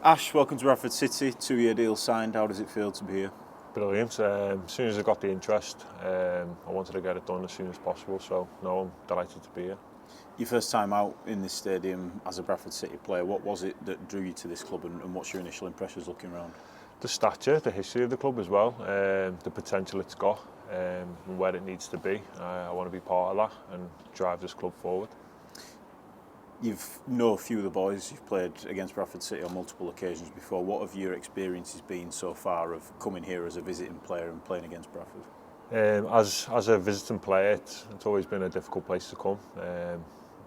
Ash, welcome to Bradford City, 2-year deal signed. How does it feel to be here? Brilliant. As soon as I got the interest, I wanted to get it done as soon as possible, so no, I'm delighted to be here. Your first time out in this stadium as a Bradford City player, what was it that drew you to this club and what's your initial impressions looking around? The stature, the history of the club as well, the potential it's got and where it needs to be. I want to be part of that and drive this club forward. You know a few of the boys, you've played against Bradford City on multiple occasions before. What have your experiences been so far of coming here as a visiting player and playing against Bradford? As a visiting player, it's always been a difficult place to come.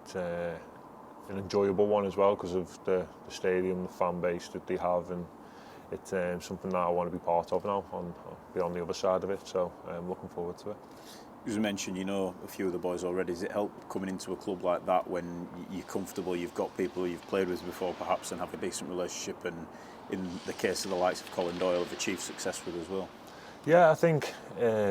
It's an enjoyable one as well because of the stadium, the fan base that they have, and it's something that I want to be part of now, be on the other side of it, so I'm looking forward to it. As you mentioned, you know a few of the boys already. Does it help coming into a club like that when you're comfortable, you've got people you've played with before perhaps and have a decent relationship, and in the case of the likes of Colin Doyle, have achieved success with as well? Yeah, I think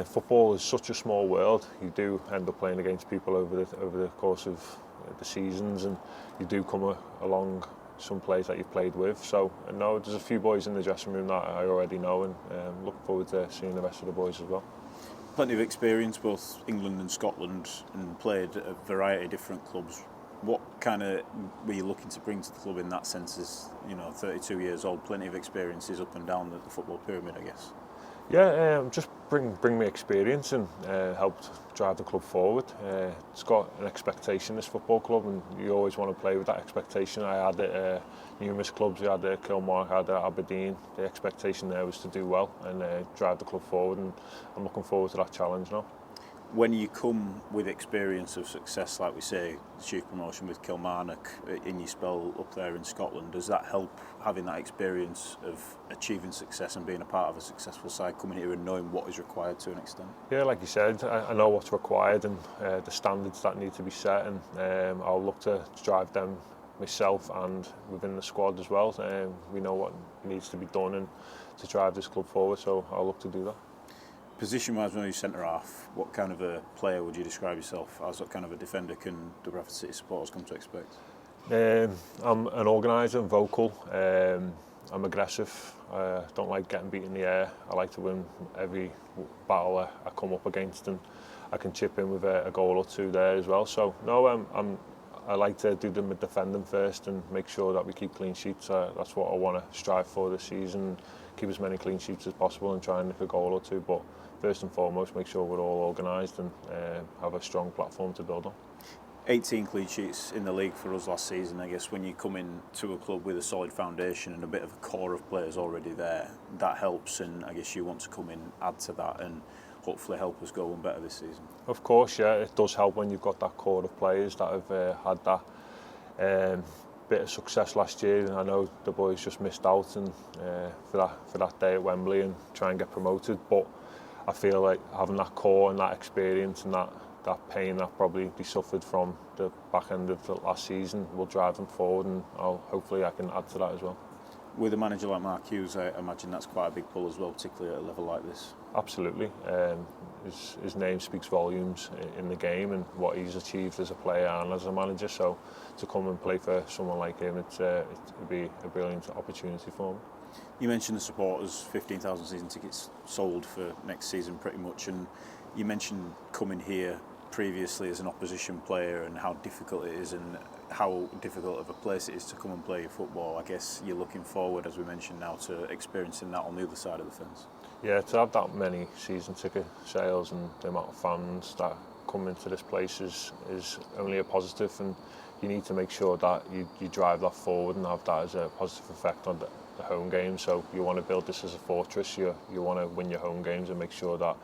football is such a small world. You do end up playing against people over the course of the seasons, and you do come along some players that you've played with. So no, there's a few boys in the dressing room that I already know, and looking forward to seeing the rest of the boys as well. Plenty of experience, both England and Scotland, and played at a variety of different clubs. What kind of were you looking to bring to the club in that sense? As you know, 32 years old, plenty of experiences up and down the football pyramid, I guess. Yeah, just bring me experience and help drive the club forward. It's got an expectation, this football club, and you always want to play with that expectation. I had it at numerous clubs. We had it at Kilmarnock, I had it at Aberdeen. The expectation there was to do well and drive the club forward, and I'm looking forward to that challenge now. When you come with experience of success, like we say, achieve promotion with Kilmarnock in your spell up there in Scotland, does that help having that experience of achieving success and being a part of a successful side, coming here and knowing what is required to an extent? Yeah, like you said, I know what's required and the standards that need to be set, and I'll look to drive them myself and within the squad as well. We know what needs to be done and to drive this club forward, so I'll look to do that. Position-wise, when you're centre-half, what kind of a player would you describe yourself as? What kind of a defender can the Bradford City supporters come to expect? I'm an organiser, I'm vocal, I'm aggressive, I don't like getting beat in the air. I like to win every battle I come up against, and I can chip in with a goal or two there as well. So no, I like to do the defending first and make sure that we keep clean sheets. That's what I want to strive for this season, keep as many clean sheets as possible and try and nick a goal or two. But first and foremost, make sure we're all organised and have a strong platform to build on. 18 clean sheets in the league for us last season. I guess when you come into a club with a solid foundation and a bit of a core of players already there, that helps, and I guess you want to come in, add to that, and hopefully help us go one better this season. Of course, yeah, it does help when you've got that core of players that have had that bit of success last year. And I know the boys just missed out and for that day at Wembley and try and get promoted, but I feel like having that core and that experience and that pain that probably they suffered from the back end of the last season will drive them forward, and hopefully I can add to that as well. With a manager like Mark Hughes, I imagine that's quite a big pull as well, particularly at a level like this. Absolutely. His name speaks volumes in the game and what he's achieved as a player and as a manager, so to come and play for someone like him, it'd be a brilliant opportunity for him. You mentioned the supporters, 15,000 season tickets sold for next season pretty much, and you mentioned coming here previously as an opposition player and how difficult it is and how difficult of a place it is to come and play your football. I guess you're looking forward, as we mentioned now, to experiencing that on the other side of the fence. Yeah, to have that many season ticket sales and the amount of fans that come into this place is only a positive, and you need to make sure that you drive that forward and have that as a positive effect on the home games. So you want to build this as a fortress. You want to win your home games and make sure that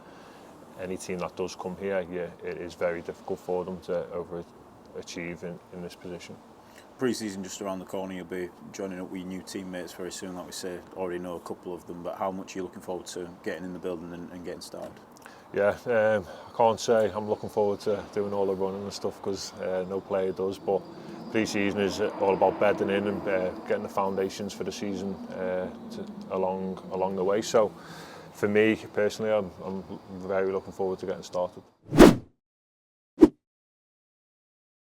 any team that does come here, it is very difficult for them to overachieve in this position. Pre-season just around the corner, you'll be joining up with your new teammates very soon, like we say, already know a couple of them, but how much are you looking forward to getting in the building and getting started? Yeah, I can't say I'm looking forward to doing all the running and stuff because no player does, but pre-season is all about bedding in and getting the foundations for the season along the way. So for me personally, I'm very looking forward to getting started.